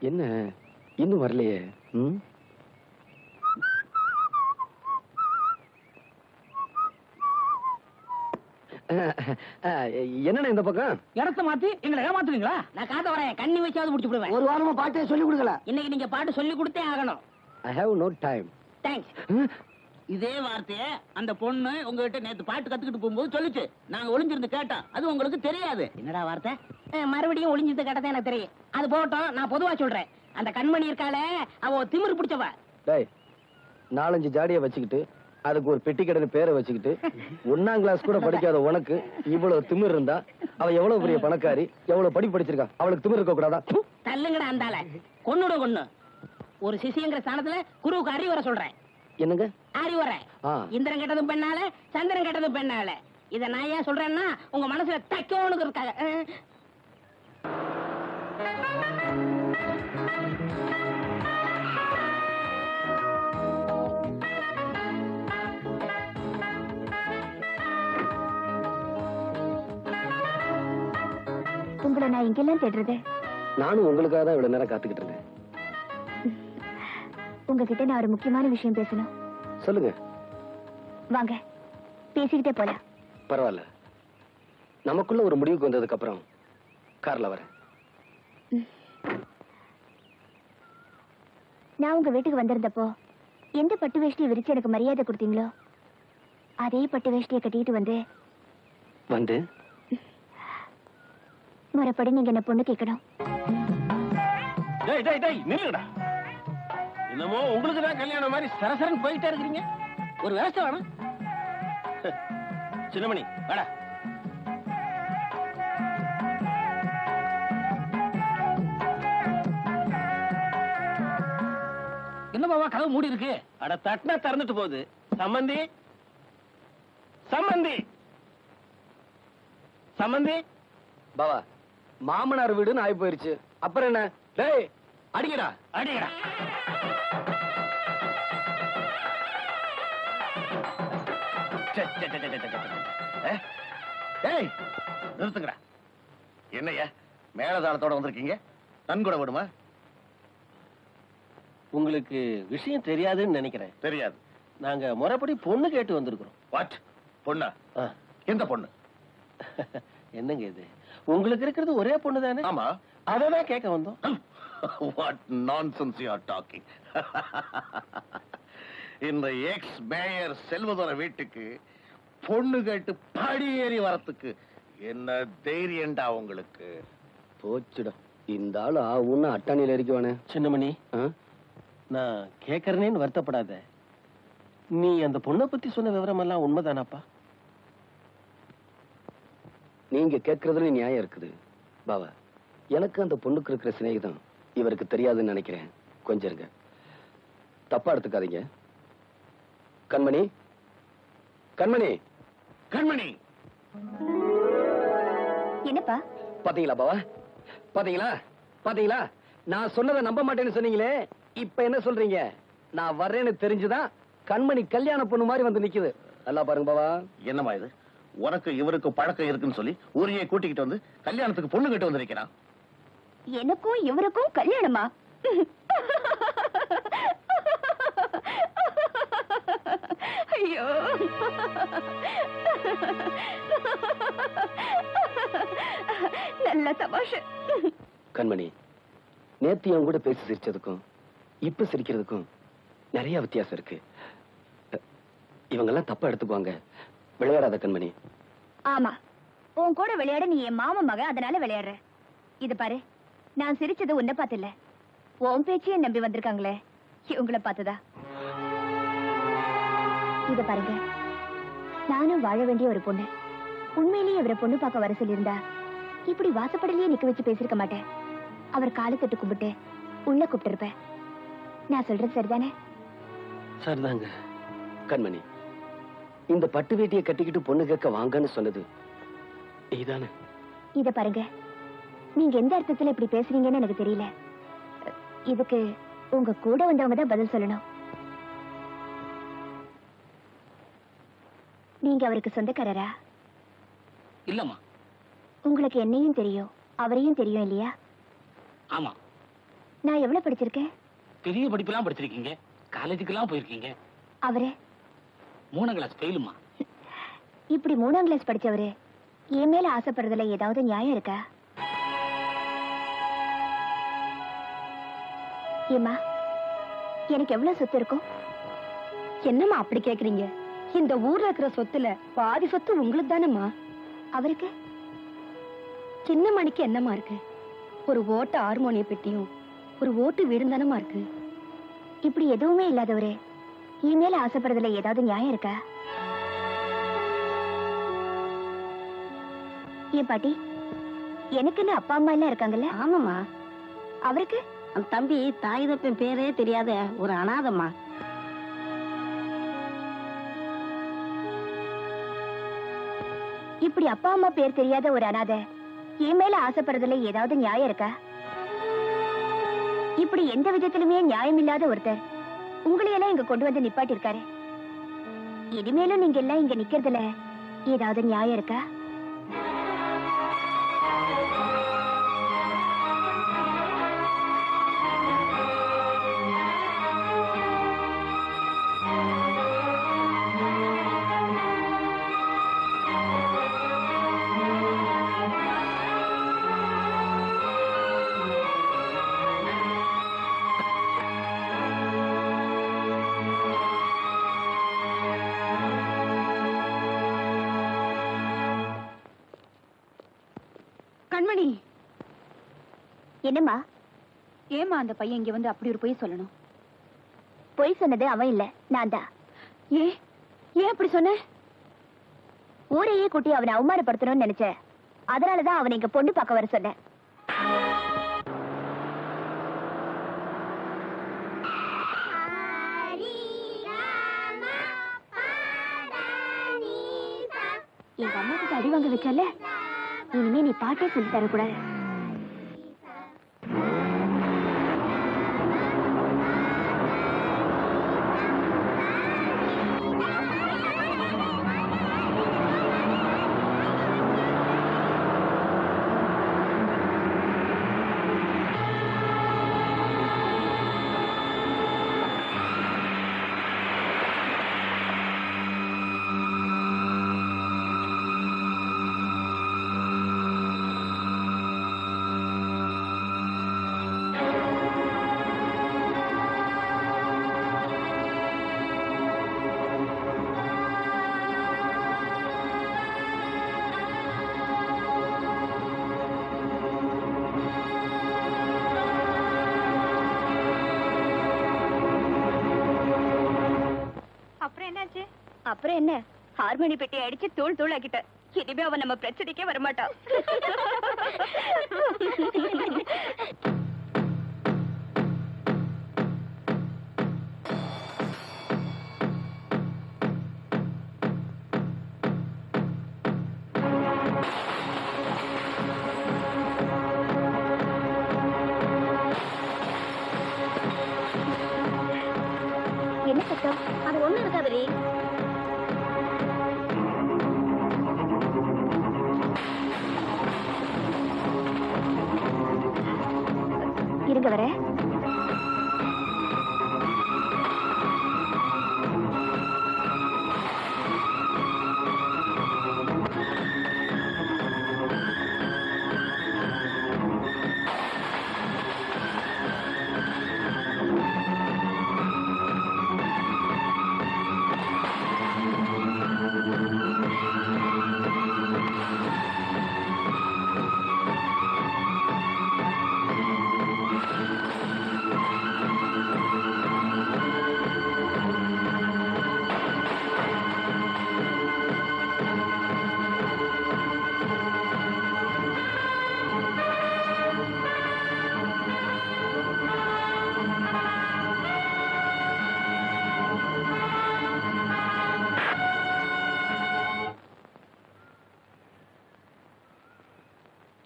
என்ன இன்னும் வரலையே? என்னண்ணா இந்த பக்கம் இடத்த மாத்தி எங்களை ஏமாத்துறீங்களா? நான் காத்த வரேன், கண்ணி வச்சாவது முடிச்சு விடுவேன். ஒரு வாரமா பாட்டே சொல்லி கொடுக்கல. இன்னைக்கு நீங்க பாட்டு சொல்லி கொடுத்தே ஆகணும். I have no time. Thanks. இதே வார்த்தைய அந்த பொண்ணு உங்ககிட்ட நேத்து பாட்டு கத்துக்கிட்டு போகும்போது சொல்லிச்சு. நாங்க ஒளிஞ்சிருந்து கேட்டோம், அது உங்களுக்கு தெரியாது. என்னடா வார்த்தை? மறுபடியும் ஒளிஞ்சிருந்து கேட்டதே எனக்கு தெரியும். அது போகட்டும், நான் பொதுவா சொல்றேன். அந்த கண்மணி இருக்காளே, அவ திமிரு பிடிச்சவ. டேய், 4-5 ஜாடியை வச்சுக்கிட்டு அதுக்கு ஒரு பெட்டி கடைன்னு பேரை வச்சுக்கிட்டு 1ஆம் கிளாஸ் கூட படிக்காத உனக்கு இவ்வளவு திமிர் இருந்தா அவ எவ்வளவு பெரிய பணக்காரி, எவ்வளவு படிச்சிருக்கா? அவளுக்கு திமிர் இருக்க கூடாதா? தள்ளுங்கடா அந்தால. கொன்னு ஒரு சிசிங்கிற ஸ்தானத்துல குருவுக்கு அறிவுரை சொல்றேன். என்னங்க அறிவுரை? இந்திரன் கெட்டதும் பெண்ணால, சந்திரன் கெட்டதும் பெண்ணால. இத நான் ஏன் சொல்றேன்னா உங்க மனசுல தைக்கோன்னு இருக்காங்க. உங்களை நான் எங்கெல்லாம் தேடுறது? நானும் உங்களுக்காக தான் இவ்வளவு நேரம் காத்துக்கிட்டு இருந்தேன். உங்ககிட்ட நான் ஒரு முக்கியமான விஷயம் பேசணும். சொல்லுங்க. வாங்க, பேசிக்கிட்டே போலாம். பரவாயில்ல, நமக்குள்ள ஒரு முடிவுக்கு வந்ததுக்கு அப்புறம் கார்ல வரேன். நான் உங்க வீட்டுக்கு வந்திருந்தப்போ எந்த பட்டு வேஷ்டியை விரிச்சு எனக்கு மரியாதை கொடுத்தீங்களோ அதே பட்டு வேஷ்டியை கட்டிட்டு வந்து முறைப்படி நீங்க என்ன பொண்ணு கேட்கணும். என்னமோ உங்களுக்கு தான் கல்யாணம் மாதிரி சரசரன் போயிட்டே இருக்கிறீங்க. ஒரு விவசாய வேணும். சின்னமணி வாடா. என்ன பாவா கதவு மூடி இருக்கு? அட தட்டினா திறந்துட்டு போகுது. சம்பந்தி சம்பந்தி சம்பந்தி. பாவா, மாமனார் வீடுன்னு ஆகி போயிருச்சு. அப்புறம் என்ன? டேய், அடிக்கடா அடிக்கடா. நிறுத்துங்கடா. என்னையா மேலதாளத்தோட வந்திருக்கீங்க? நன்கொடை விடுமா? உங்களுக்கு விஷயம் தெரியாதுன்னு நினைக்கிறேன். தெரியாது. நாங்க முறைப்படி பொண்ணு கேட்டு வந்திருக்கிறோம். வாட்? பொண்ணா? எந்த பொண்ணு? என்னங்க இது, உங்களுக்கு இருக்கிறது ஒரே பொண்ணு தானே? ஆமா, அததான் கேட்க வந்தோம். What nonsense you are talking. இந்த எக்ஸ் மேயர் செல்வதோர வீட்டுக்கு பொண்ணு கேட்டு படியேறி வரத்துக்கு என்ன தைரியம்டா உங்களுக்கு? போச்சுடா, இந்த ஆளு ஆவுன்னு அட்டாணியில இருக்கவானே. சின்னமணி, நான் கேட்கறேன்னு வருத்தப்படாத. நீ அந்த பொண்ணை பத்தி சொன்ன விவரம் எல்லாம் உண்மைதானாப்பா? நீங்க கேட்கறதுல நியாயம் இருக்குது பாவா. எனக்கு அந்த பொண்ணுக்கு இருக்கிற சிநேகிதம் இவருக்கு தெரியாதுன்னு நினைக்கிறேன். கொஞ்சம் இருங்க, தப்பா எடுத்துக்காதீங்க. கண்மணி, கண்மணி, கண்மணி. என்னப்பா? பாத்தீங்களா பாவா, பாத்தீங்களா பாத்தீங்களா? நான் சொன்னதை நம்ப மாட்டேன்னு சொன்னீங்களே, இப்ப என்ன சொல்றீங்க? நான் வர்றேன்னு தெரிஞ்சுதான் கண்மணி கல்யாண பொண்ணு மாதிரி வந்து நிக்குது. நல்லா பாருங்க பாவா. என்னமா இது? உனக்கு இவருக்கு பழக்கம் இருக்குன்னு சொல்லி ஊரையே கூட்டிக்கிட்டு வந்து கல்யாணத்துக்கு பொண்ணு கிட்ட வந்திருக்கிறான். எனக்கும் இவருக்கும் கல்யாணமா? ஐயோ, நல்ல தமாஷு. கண்மணி, நேத்து என் கூட பேசி சிரிச்சதுக்கும் இப்ப சிரிக்கிறதுக்கும் நிறைய வித்தியாசம் இருக்கு. இவங்கெல்லாம் தப்பா எடுத்துக்குவாங்க. விளையாடாத கண்மணி. ஆமா, உன் கூட விளையாட நீ என் மாமா மக, அதனால விளையாடுற. இது பாரு, நான் சிரிச்சது உன்னை பார்த்து இல்ல, உன் பேச்சையே நம்பி வந்திருக்காங்களே இவங்கள பார்த்துதா. இத பாருங்க, நானும் வாழ வேண்டிய ஒரு பொண்ணு. உண்மையிலேயே இவரை பொண்ணு பார்க்க வர சொல்லியிருந்தா இப்படி வாசப்படலையே நிக்க வச்சு பேசிருக்க மாட்டேன். அவர் காலை தொட்டு கும்பிட்டு உள்ள கூப்பிட்டு இருப்பேன். நான் சொல்றது சரிதானே? சரிதாங்க. கண்மணி, இந்த பட்டு வேட்டியை கட்டிக்கிட்டு பொண்ணு கேட்க வாங்கன்னு சொன்னது நீதானே? இத பாருங்க, நீங்க எந்த அர்த்தத்துல இப்படி பேசுறீங்கன்னு எனக்கு தெரியல. இதுக்கு உங்க கூட வந்தவங்க தான் பதில் சொல்லணும். நீங்க அவருக்கு சொந்தக்காரரா? இல்லம்மா. உங்களுக்கு என்னையும் தெரியும், அவரையும் தெரியும் இல்லையா? ஆமா. நான் எவ்வளவு படிச்சிருக்கேன்? பெரிய படிப்பெல்லாம் படிச்சிருக்கீங்க, காலேஜுக்கெல்லாம் போயிருக்கீங்க. அவரு 3ஆம் கிளாஸ் ஃபெயிலுமா? இப்படி 3ஆம் கிளாஸ் படிச்சவரு என் மேல ஆசைப்படுறதுல ஏதாவது நியாயம் இருக்கா? ஏமா, எனக்கு எவ்வளவு சொத்து இருக்கும்? என்னம்மா அப்படி கேக்குறீங்க? இந்த ஊர்ல இருக்கிற சொத்துல பாதி சொத்து உங்களுக்கு தானேம்மா. அவருக்கு சின்ன மணிக்கு என்னமா இருக்கு? ஒரு ஓட்ட ஹார்மோனிய பெட்டியும் ஒரு ஓட்டு வீடும் தானமா இருக்கு. இப்படி எதுவுமே இல்லாதவரே என் மேல ஆசைப்படுறதுல ஏதாவது நியாயம் இருக்கா? ஏன் பாட்டி, எனக்குன்னு அப்பா அம்மா எல்லாம் இருக்காங்கல்ல? ஆமாம்மா, அவருக்கு அந்த தம்பி தாய் தப்பன் பேரே தெரியாத ஒரு அனாதம்மா. இப்படி அப்பா அம்மா பேர் தெரியாத ஒரு அனாதை என் மேல ஆசைப்படுறதுல ஏதாவது நியாயம் இருக்கா? இப்படி எந்த விதத்திலுமே நியாயம் இல்லாத ஒருத்தர் உங்களையெல்லாம் இங்க கொண்டு வந்து நிப்பாட்டி இருக்காரு. இனிமேலும் நீங்க எல்லாம் இங்க நிக்கிறதுல ஏதாவது நியாயம் இருக்கா? கண்மணி, என்னம்மா? ஏமா அந்த பையன் இங்க வந்து அப்படி ஒரு பொய் சொல்லணும்? பொய் சொன்னது அவன் இல்ல, நான் தான். ஏன் அப்படி சொன்ன? ஊரையே கூட்டி அவனை அவமானப்படுத்தணும்னு நினைச்சேன். அதனாலதான் அவனை இங்க பொண்ணு பார்க்க வர சொன்னேன். எங்க அம்மா கிட்ட அடி வாங்க வச்சல, இனிமே நீ பாட்டே சொல்லி தரக்கூடாது. அப்புறம் என்ன, ஹார்மோனி பெட்டி அடிச்சு தூள் தூள் ஆக்கிட்ட. இனிமே அவன் நம்ம பிரச்சனைக்கே வரமாட்டான். என்ன சத்தம்? அது ஒண்ணு இருக்காதடி. இருங்க வர.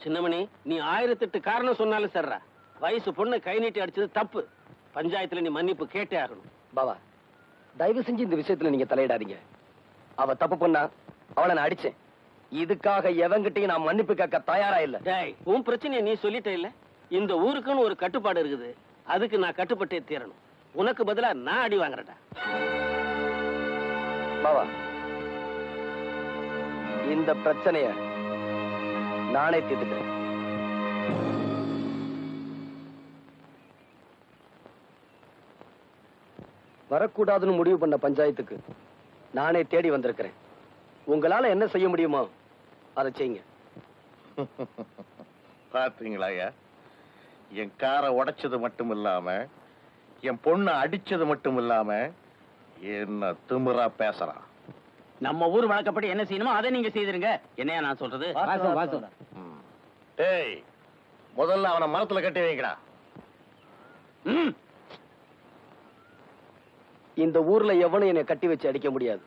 சின்னமணி, நீ 1008 காரணம் சொன்னாலும் சர்றா, வயசு பொண்ணு கை நீட்டி அடிச்சது தப்பு. பஞ்சாயத்துல நீ மன்னிப்பு கேட்டே ஆகணும். பாவா, தயவு செஞ்சு இந்த விஷயத்துல நீங்க தலையிடாதீங்க. அவ தப்பு பண்ணா, அவளை நான் அடிச்சேன். இதுக்காக எவங்கிட்டையும் நான் மன்னிப்பு கேட்க தயாரா இல்ல. டேய், உன் பிரச்சனையை நீ சொல்லிட்ட இல்ல. இந்த ஊருக்குன்னு ஒரு கட்டுப்பாடு இருக்குது. அதுக்கு நான் கட்டுப்பட்டே தீரணும். உனக்கு பதிலா நான் அடி வாங்குறேன்டா. பாவா, இந்த பிரச்சனைய நானே தீர்த்துக்கிறேன். வரக்கூடாதுன்னு முடிவு பண்ண பஞ்சாயத்துக்கு நானே தேடி வந்திருக்கிறேன். உங்களால என்ன செய்ய முடியுமோ அதை செய்யுங்க. பாத்தீங்களா ஐயா, என் காரை உடைச்சது மட்டும் இல்லாம என் பொண்ணை அடிச்சது மட்டும் இல்லாம என்ன திமிரா பேசுறான். நம்ம ஊர் வழக்கப்படி என்ன செய்யணுமோ அதை நீங்க செய்திருங்க. என்னையா நான் சொல்றது? டேய், முதல்ல அவனை மரத்துல கட்டி வைக்கடா. இந்த ஊர்ல எவனும் என்னை கட்டி வச்சு அடிக்க முடியாது.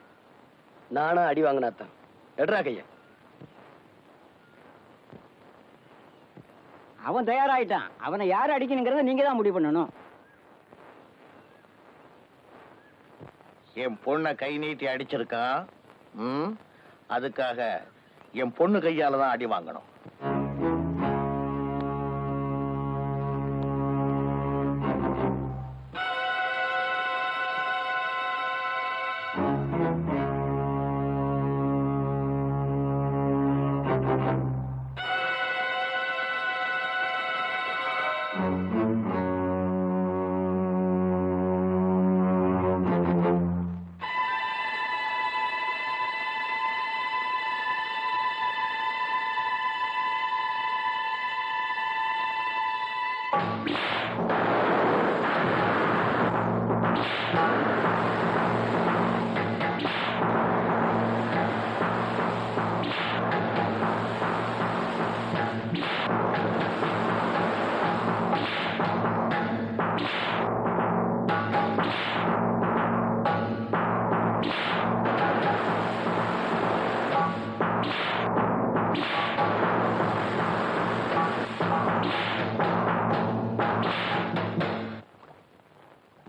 நானா அடி வாங்கினாத்தான். எடுறா கைய. அவன் தயாராயிட்டான். அவனை யாரு அடிக்கணுங்கிறத நீங்க தான் முடிவு பண்ணணும். என் பொண்ணை கை நீட்டி அடிச்சிருக்கான். அதுக்காக என் பொண்ணு கையால தான் அடி வாங்கணும்.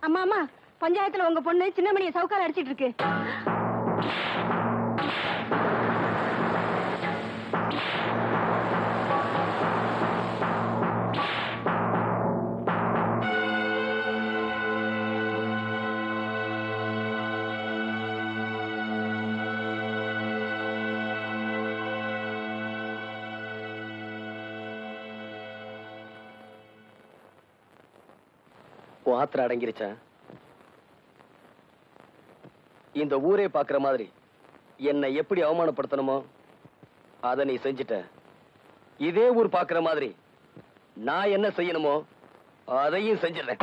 அம்மா அம்மா, பஞ்சாயத்துல உங்க பொண்ணு சின்னமணியை சவுக்கால அடிச்சிட்டு இருக்கு. உன் ஆத்திர அடங்கிருச்சா? இந்த ஊரே பாக்குற மாதிரி என்னை எப்படி அவமானப்படுத்தணுமோ அதை நீ செஞ்சுட்ட. இதே ஊர் பாக்குற மாதிரி நான் என்ன செய்யணுமோ அதையும் செஞ்சிடறேன்.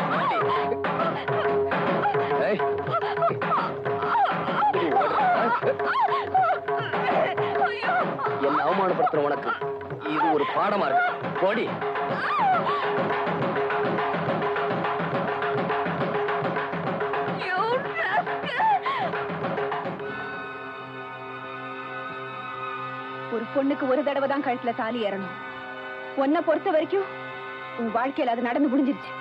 ஏய், என்ன அவமானப்படுத்துற உனக்கு இது ஒரு பாடமா இருக்கு. போடி. ஒரு பொண்ணுக்கு ஒரு தடவை தான் கழுத்துல தாலி ஏறணும். உன்னை பொறுத்த வரைக்கும் உன் வாழ்க்கையில அது நடந்து முடிஞ்சிருச்சு.